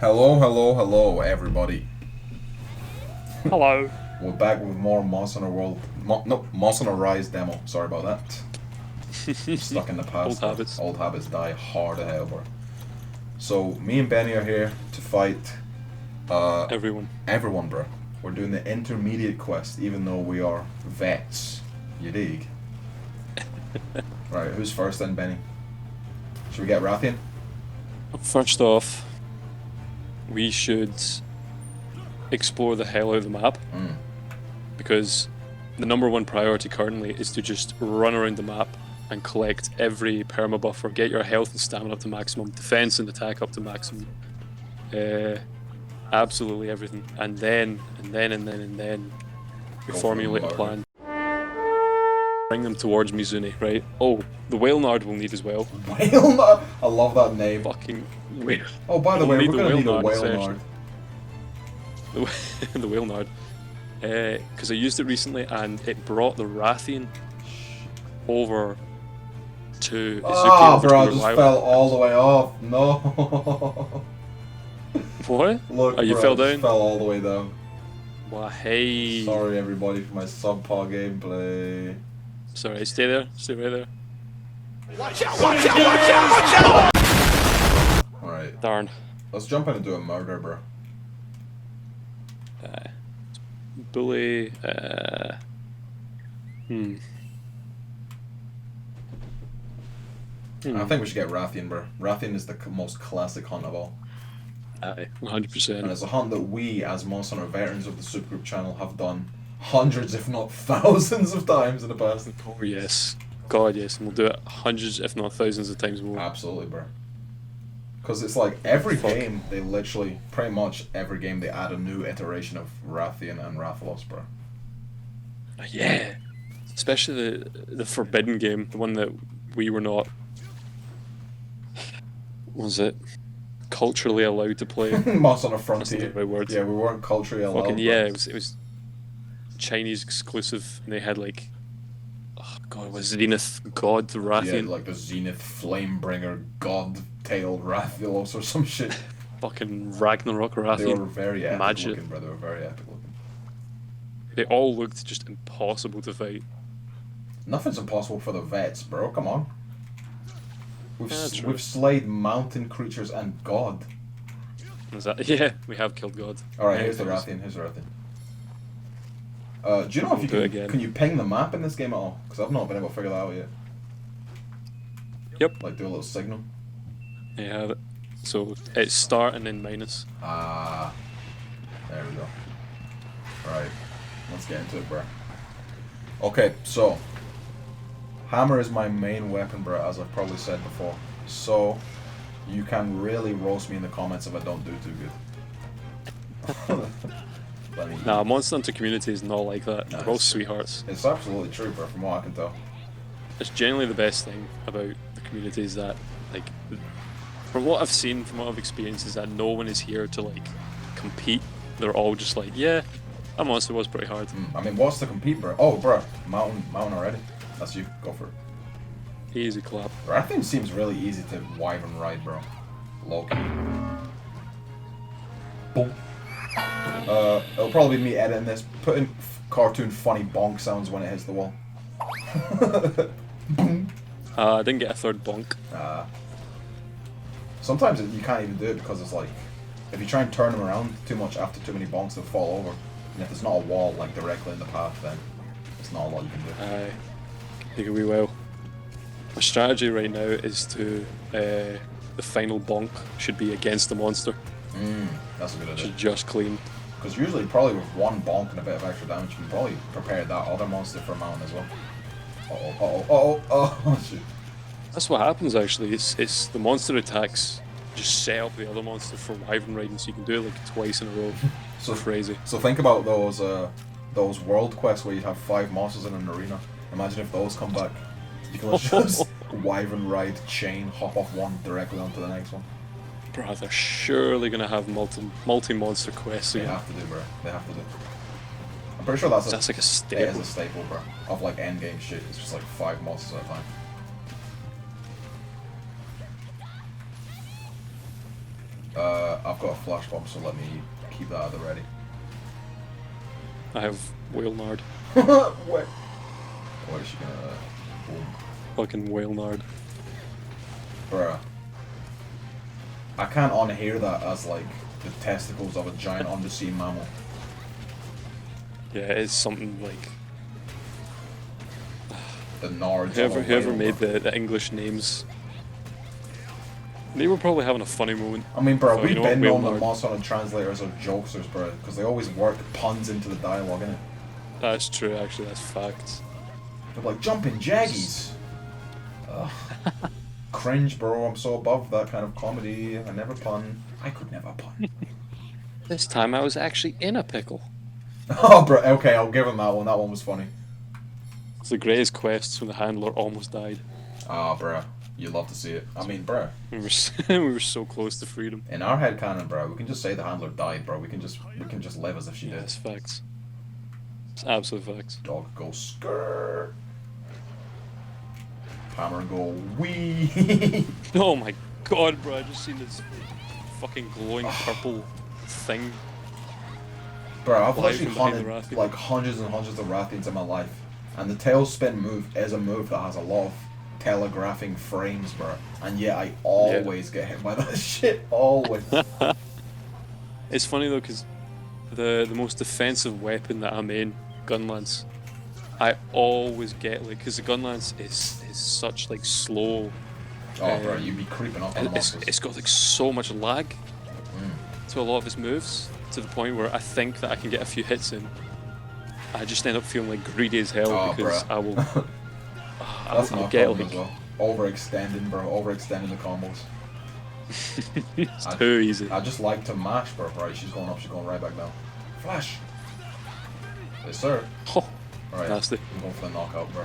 Hello, hello, hello, everybody. Hello. We're back with more Moss on a World. Moss on a Rise demo. Sorry about that. Stuck in the past. Old habits. Old habits die hard as hell, bro. So, me and Benny are here to fight Everyone. everyone, bro. We're doing the intermediate quest, even though we are vets. You dig? Right, who's first then, Benny? Should we get Rathian? First off, we should explore the hell out of the map Mm. because the number one priority currently is to just run around the map and collect every perma buffer, get your health and stamina up to maximum, defense and attack up to maximum. Absolutely everything. And then we Go for formulate a murder. plan. Bring them towards Mizune, right? Oh, the whale nard we'll need as well. Whale Nard? I love that name. Fucking whale. Oh, by the We'll way, need we're the gonna whale need a nard Whale session. Nard. The whale nard. Because I used it recently and it brought the Rathian over to Ah, over bro, I to just where fell all the way off. No. What? Look, Oh, you bro, fell I just down? fell all the way down. Well, hey. Sorry, everybody, for my subpar gameplay. Sorry, stay there. Stay right there. Alright, Darn. let's jump in and do a murder, bro. Bully. I think we should get Rathian, bro. Rathian is the most classic hunt of all. Aye, And 100%. it's a hunt that we, as Monster Hunter veterans of the Soop Groop channel, have done hundreds, if not thousands of times in the past. Oh, yes. God, yes. And we'll do it hundreds, if not thousands of times more. Absolutely, bro. Because it's like every Fuck. game, they literally, pretty much every game, they add a new iteration of Rathian and Rathalos, bro. Yeah. Especially the Forbidden game, the one that we were not. What was it? Culturally allowed to play. Moss on a That's Frontier. not the right word. Yeah, we weren't culturally allowed. Fucking bro. yeah, it was Chinese exclusive, and they had like, oh god, was Zenith God Yeah, Rathian, like the Zenith Flamebringer God-tailed Rathalos or some shit. fucking Ragnarok They Rathian. were very epic Magic. looking, bro. They were very epic looking. They all looked just impossible to fight. Nothing's impossible for the vets, bro. Come on. Yeah, true. We've slayed mountain creatures and God. Is that? Yeah, we have killed God. Alright, here's the Anyways. Rathian. Here's the Rathian. Do you know if you Do it can, again. can you ping the map in this game at all? Because I've not been able to figure that out yet. Yep, Like do a little signal. I have it. So it's start and then minus. Ah, there we go. Right, let's get into it, bro. Okay, so hammer is my main weapon, bro, as I've probably said before. So you can really roast me in the comments if I don't do too good. Let me- Nah, Monster Hunter community is not like that. Nah, They're all it's- sweethearts. It's absolutely true, bro, from what I can tell. It's generally the best thing about the community is that, like, from what I've seen, from what I've experienced, is that no one is here to like compete. They're all just like, yeah, that monster was pretty hard. I mean, what's to compete, bro? Oh, bro, mountain already. That's you. Go for it. Easy clap. Rathian seems really easy to wyvern ride, bro. Low key. Boom. It'll probably be me editing this, putting cartoon funny bonk sounds when it hits the wall. Boom. I didn't get a third bonk. Sometimes you can't even do it because it's like, if you try and turn them around too much after too many bonks, they'll fall over. And if there's not a wall like directly in the path, then there's not a lot you can do. I think we will. My strategy right now is to the final bonk should be against the monster. That's a good idea. Should just clean. Because usually, probably with one bonk and a bit of extra damage, you can probably prepare that other monster for a mount as well. Oh, shit. That's what happens actually. It's the monster attacks just set up the other monster for wyvern riding, so you can do it like twice in a row. So Crazy. So think about those world quests where you have 5 monsters in an arena. Imagine if those come back. You can just wyvern ride, chain, hop off one directly onto the next one. Bro, they're surely gonna have multi-monster quests They again. have to do, bro. They have to do. I'm pretty sure that's That's like a it is staple. a staple, bro. Of like endgame shit. It's just like 5 monsters at a time. I've got a flash bomb, so let me keep that at the ready. I have whale nard. What? What is she gonna? Boom. Fucking whale nard. Bruh. I can't unhear that as like the testicles of a giant undersea mammal. Yeah, it's something like The nards. whoever made the English names. They were probably having a funny moment. I mean, bro, So, we've you know what, been whale known that nard. Monster Hunter translators are jokesters, bro, because they always work puns into the dialogue, innit? That's true, actually. That's facts. They're like, jumping jaggies. Ugh. Cringe, bro. I'm so above that kind of comedy. I never pun. I could never pun. This time I was actually in a pickle. Oh, bro. Okay, I'll give him that one. That one was funny. It's the greatest quests when the handler almost died. Ah, bro. You love to see it. I mean, bro. We were so close to freedom. In our headcanon, bro, we can just say the handler died, bro. We can just live as if she Yeah, did. it's facts. It's absolute facts. Dog go skirt. Hammer go wee. Oh my god, bro! I just seen this fucking glowing purple thing. Bro, I've Live literally from behind the hunted Rathian. like hundreds and hundreds of Rathians in my life, and the tailspin move is a move that has a lot of telegraphing frames, bro. And yet I always get hit by that shit. Always. It's funny though, because the most defensive weapon that I main, gun lance, I always get like, because the gun lance is such like slow. Oh, bro, you'd be creeping up on monsters. It's got like so much lag to a lot of its moves, to the point where I think that I can get a few hits in. I just end up feeling like greedy as hell Oh, because bruh. I will. That's I'll my get problem like as well. Overextending, bro. Overextending the combos. it's too easy. I just like to mash, bro. Right, she's going up, she's going right back down. Flash. Yes, sir. Oh, Alright, nasty. I'm going for the knockout, bro.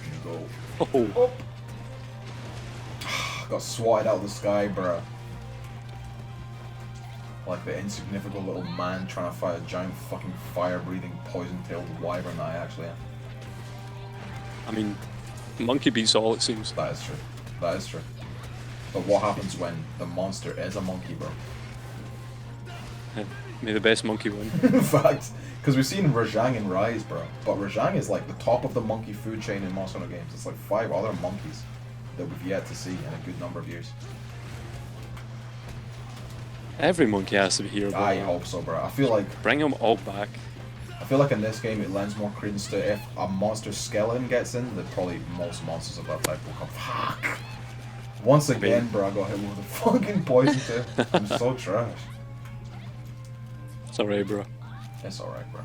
Here you go. Oh, Up. Got swatted out of the sky, bro. Like the insignificant little man trying to fight a giant fucking fire-breathing, poison-tailed wyvern that I actually am. I mean, monkey beats all, it seems. That is true. That is true. But what happens when the monster is a monkey, bro? May the best monkey win. In fact, because we've seen Rajang in Rise, bro. But Rajang is like the top of the monkey food chain in Monster Hunter games. It's like 5 other monkeys that we've yet to see in a good number of years. Every monkey has to be here, bro. I hope so, bro. I feel like Bring them all back. in this game it lends more credence to if a monster skeleton gets in, that probably most monsters of that type will come. Fuck! Once again, bro, I got hit with a fucking poison too. I'm so trash. It's alright, bro. It's alright, bro.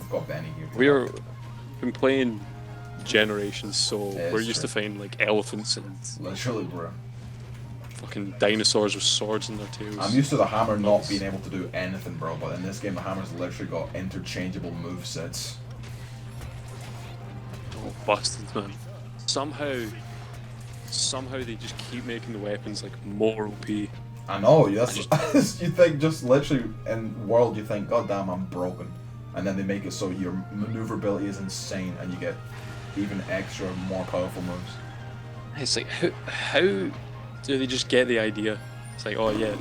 I've got Benny here. We've been playing Generations, so Yeah, we're it's used to true. find like elephants and Literally, bro. fucking dinosaurs with swords in their tails. I'm used to the hammer not being able to do anything, bro, but in this game the hammer's literally got interchangeable movesets. Oh, bastards, man. Somehow they just keep making the weapons like more OP. I know, that's you think just literally in World you think, god damn, I'm broken. And then they make it so your maneuverability is insane and you get even extra, more powerful moves. It's like, how do they just get the idea? It's like, oh yeah,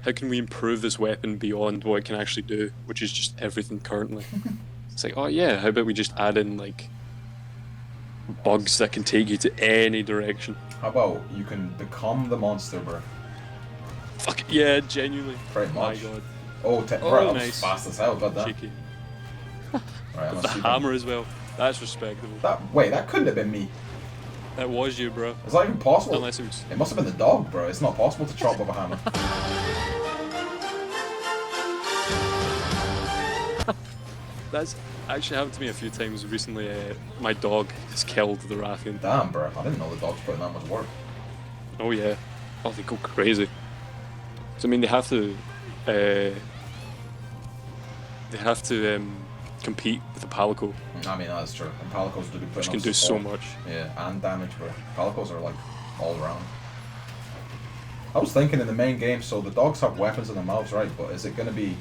how can we improve this weapon beyond what it can actually do, which is just everything currently? It's like, oh yeah, how about we just add in like bugs that can take you to any direction? How about you can become the monster, bro? Fuck yeah, genuinely. Pretty My much. god, Oh, bro, that was nice. fast as hell, god damn. cheeky. Right, I'm The gonna see hammer as well. That's respectable. Wait, that couldn't have been me. That was you, bro. Is that even possible? Unless it was. It must have been the dog, bro. It's not possible to chop with a hammer. That's actually happened to me a few times recently. My dog has killed the Rathian. Damn, bro. I didn't know the dog's putting that much work. Oh yeah. Oh, they go crazy. So I mean, they have to compete with the Palico, I mean, that's true. And Palicos do be putting which can up do so support. much. Yeah, and damage, bro. Palicos are like all around. I was thinking in the main game, so the dogs have weapons in their mouths, right? But is it gonna be,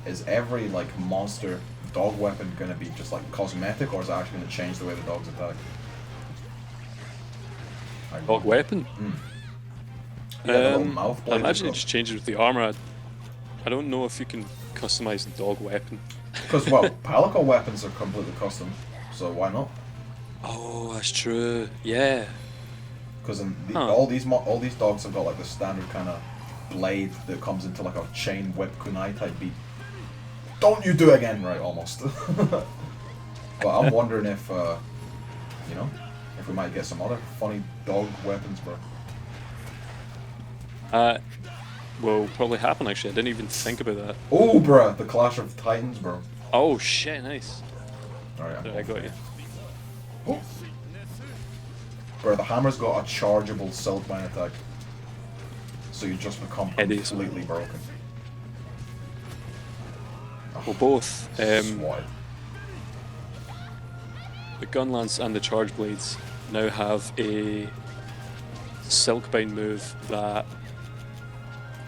is every like monster dog weapon gonna be just like cosmetic, or is it actually gonna change the way the dogs attack? Dog weapon? Yeah, the little mouth I blade. imagine it just changes with the armor. I don't know if you can customize the dog weapon. Because, well, Palico weapons are completely custom, so why not? Oh, that's true. Yeah. Because Huh. all these dogs have got like the standard kind of blade that comes into like a chain whip kunai type beat. Don't you do it again, right? Almost. But I'm wondering if, you know, if we might get some other funny dog weapons, bro. Will probably happen actually. I didn't even think about that. Oh, bro, the Clash of Titans, bro. Oh shit, nice. Alright, There, I got you. Oh. Bro, the hammer's got a chargeable Silkmine attack. So you just become Hideous. completely broken. Well, both Swat. the Gunlance and the Charge Blades now have a Silkbind move that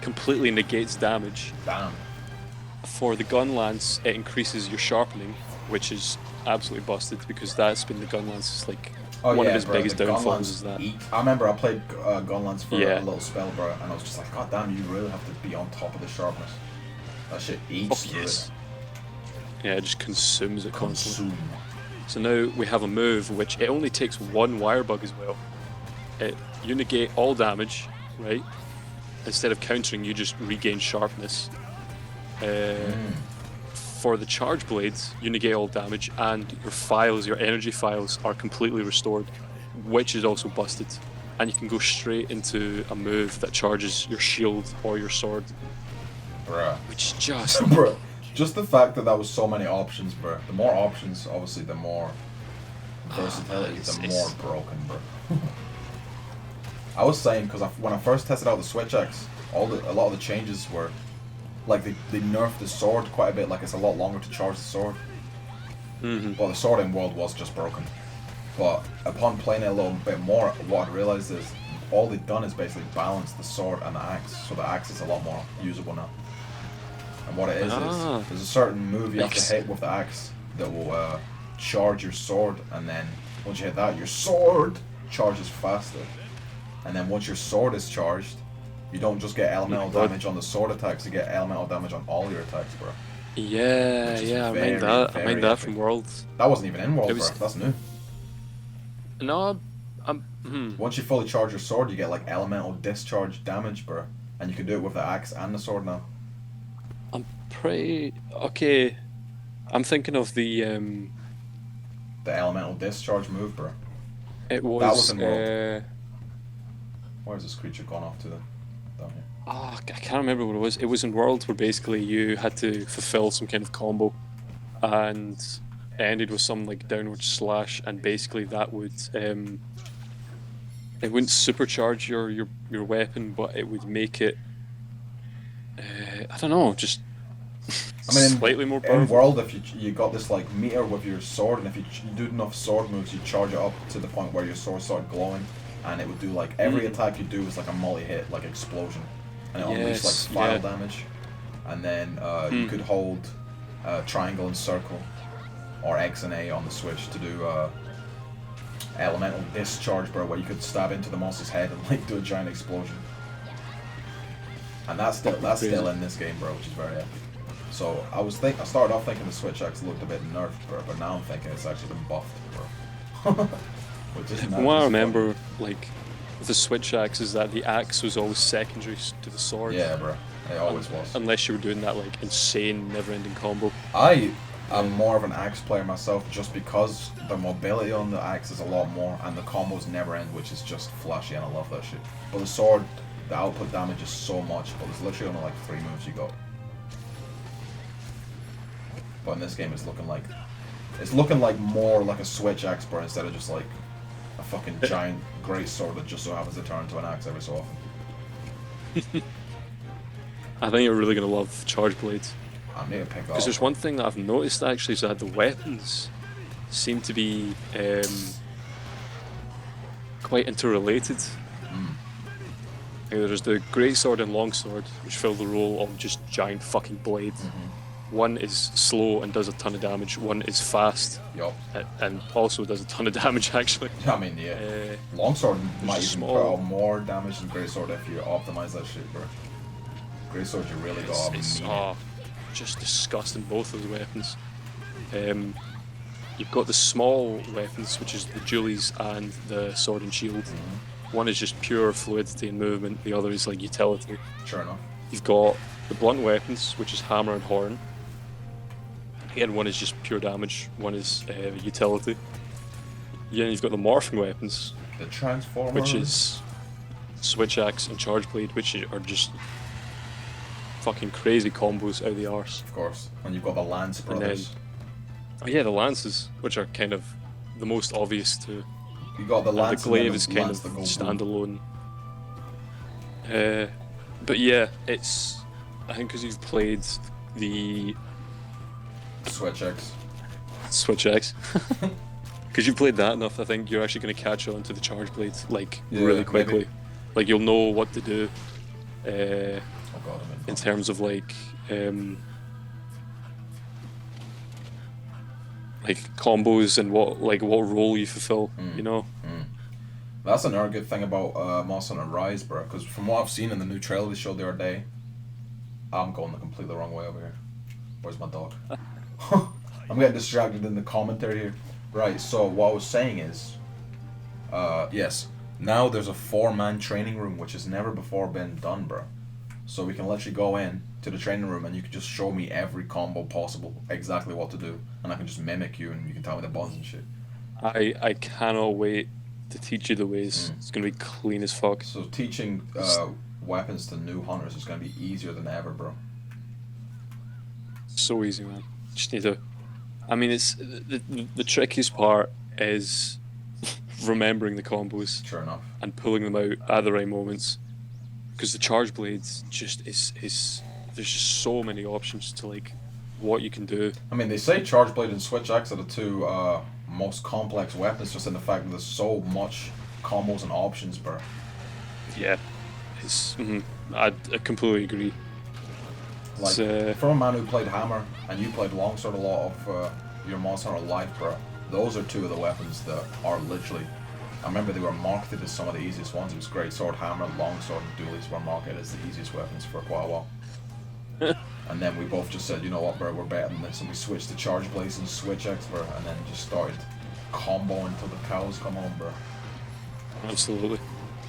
completely negates damage. Damn. For the Gunlance, it increases your sharpening, which is absolutely busted because that's been the Gunlance's like one of his bro, biggest the downfalls Gunlance is that. I remember I played Gunlance for Yeah. a little spell, bro, and I was just like, God damn, you really have to be on top of the sharpness. That shit eats Fuck through yes. it. Yeah, it just consumes it constantly. Consume. So now we have a move which it only takes one wire bug as well. You negate all damage, right? Instead of countering, you just regain sharpness. For the charge blades, you negate all damage, and your files, your energy files, are completely restored, which is also busted. And you can go straight into a move that charges your shield or your sword, Bruh. which just Bruh. Just the fact that was so many options, bruh. The more options, obviously, the more versatility, the more broken, bruh. I was saying, because when I first tested out the Switch X, a lot of the changes were, like, they nerfed the sword quite a bit, like it's a lot longer to charge the sword. Well, the sword in World was just broken. But upon playing it a little bit more, what I realized is all they've done is basically balance the sword and the axe, so the axe is a lot more usable now. And what it is there's a certain move you have to hit with the axe that will charge your sword, and then once you hit that, your sword charges faster. And then once your sword is charged, you don't just get elemental damage on the sword attacks, you get elemental damage on all your attacks, bro. yeah, I mind that. I mind that from Worlds. That wasn't even in World, bro. That's new. No, Once you fully charge your sword, you get like elemental discharge damage, bro. And you can do it with the axe and the sword now. I'm pretty okay. I'm thinking of the elemental discharge move, bro. It was. That was in World. Where's this creature gone off to then? Down here. I can't remember what it was. It was in Worlds where basically you had to fulfill some kind of combo, and it ended with some like downward slash, and basically that would it wouldn't supercharge your weapon, but it would make it I don't know, just slightly more powerful. In World, if you got this like meter with your sword, and if you do enough sword moves, you charge it up to the point where your sword started glowing, and it would do like every attack you do is like a multi-hit, like explosion, and it unleashed like file damage, and then you could hold triangle and circle, or X and A on the Switch to do elemental discharge, bro, where you could stab into the monster's head and like do a giant explosion. And that's still in this game, bro, which is very epic. So I started off thinking the Switch X looked a bit nerfed, bro, but now I'm thinking it's actually been buffed, bro. From what I remember, like with the Switch Axe, is that the axe was always secondary to the sword. Yeah, bro, it always was. Unless you were doing that like insane, never-ending combo. I'm more of an axe player myself, just because the mobility on the axe is a lot more, and the combos never end, which is just flashy, and I love that shit. But the sword, the output damage is so much, but there's literally only like 3 moves you got. But in this game, it's looking like more like a Switch axe, bro, instead of just like a fucking giant great sword that just so happens to turn into an axe every so often. I think you're really gonna love Charge Blades. I need to pick that up. Because there's one thing that I've noticed actually is that the weapons seem to be quite interrelated. There's the great sword and long sword, which fill the role of just giant fucking blades. One is slow and does a ton of damage. One is fast Yup. and also does a ton of damage, actually. I mean, yeah. Longsword might even put small- out more damage than Greatsword if you optimize that shit, bro. Greatsword, you really gotta It's mean it. just disgusting, both those weapons. You've got the small weapons, which is the Julies and the Sword and Shield. One is just pure fluidity and movement, the other is like utility. Sure enough. You've got the blunt weapons, which is hammer and horn. Again, one is just pure damage, one is utility. Yeah, and you've got the morphing weapons, The Transformer. which is switch axe and charge blade, which are just fucking crazy combos out of the arse. Of course. And you've got the Lance And then, Brothers. oh yeah, the lances, which are kind of the most obvious to. You got the And Lance the glaive and is then kind Lance of the Gold standalone. But yeah, it's. I think because you've played the Switch X. Switch X. Because you've played that enough, I think you're actually going to catch on to the charge blades like Yeah, really quickly. maybe. Like you'll know what to do Oh god, I'm in terms of like combos and what role you fulfill. You know. That's another good thing about Monster Hunter Rise, bro. Because from what I've seen in the new trailer they showed the other day, I'm going the completely wrong way over here. Where's my dog? I'm getting distracted in the commentary here. Right. So what I was saying is, yes. Now there's a 4-man training room which has never before been done, bro. So we can literally go in to the training room and you can just show me every combo possible, exactly what to do, and I can just mimic you and you can tell me the buttons and shit. I cannot wait to teach you the ways. It's gonna be clean as fuck. So teaching weapons to new hunters is going to be easier than ever, bro. So easy, man. Just need to. I mean, it's the trickiest part is remembering the combos Sure enough. and pulling them out at the right moments. Because the charge blades just is there's just so many options to like what you can do. I mean, they say Charge Blade and Switch Axe are the two most complex weapons, just in the fact that there's so much combos and options, bro. Yeah, it's. I completely agree. Like, It's, from a man who played Hammer and you played Longsword a lot of your Monster Hunter Life, bro, those are two of the weapons that are literally. I remember they were marketed as some of the easiest ones. It was Great Sword, Hammer, Longsword, and Dualies were marketed as the easiest weapons for quite a while. And then we both just said, you know what, bro, we're better than this, and we switched to Charge Blades and Switch X, bro, and then just started comboing until the cows come home, bro. Absolutely.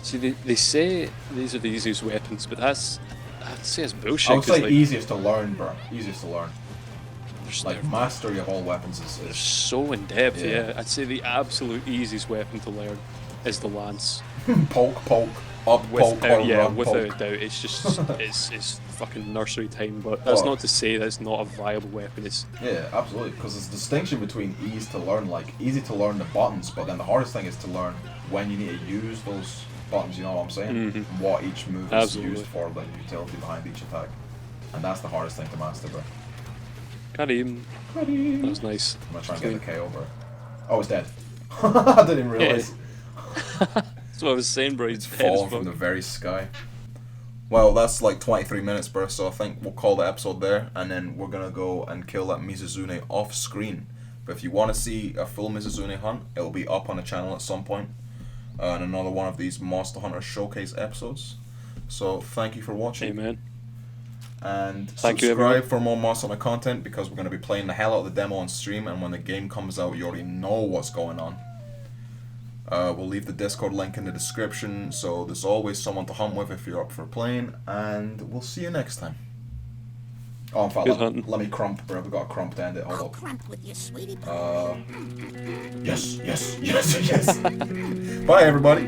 See, they say these are the easiest weapons, but I'd say it's bullshit. I would 'cause, say like, easiest to learn, bro. Easiest to learn. Like, they're mastery of all weapons they're is so in depth. Yeah. Yeah, I'd say the absolute easiest weapon to learn is the lance. poke, poke, up, poke, or Yeah, run, without poke. a doubt, it's just it's fucking nursery time. But that's Oh. not to say that it's not a viable weapon. It's Yeah, absolutely. Because there's a distinction between ease to learn, like easy to learn the buttons, but then the hardest thing is to learn when you need to use those buttons. You know what I'm saying? And what each move is Absolutely. used for, the utility behind each attack, and that's the hardest thing to master, bro. Karim. That was nice. I'm gonna try and get the KO, bro. Oh, it's dead. I didn't even realize. That's what I was saying, bro. It's He's dead as fallen from fuck. the very sky. Well, that's like 23 minutes, bro, so I think we'll call the episode there, and then we're gonna go and kill that Mizuzune off screen. But if you want to see a full Mizuzune hunt, it'll be up on the channel at some point, in another one of these Monster Hunter Showcase episodes. So thank you for watching, Amen. and Thank you, subscribe everyone. for more Monster Hunter content, because we're gonna be playing the hell out of the demo on stream, and when the game comes out, you already know what's going on. We'll leave the Discord link in the description, so there's always someone to hunt with if you're up for playing, and we'll see you next time. Oh, in fact, Good hunting. let me crump, bro. We got a crump to end it. Hold I'll up. crump with you, sweetie. Yes, yes, yes, yes. Bye, everybody.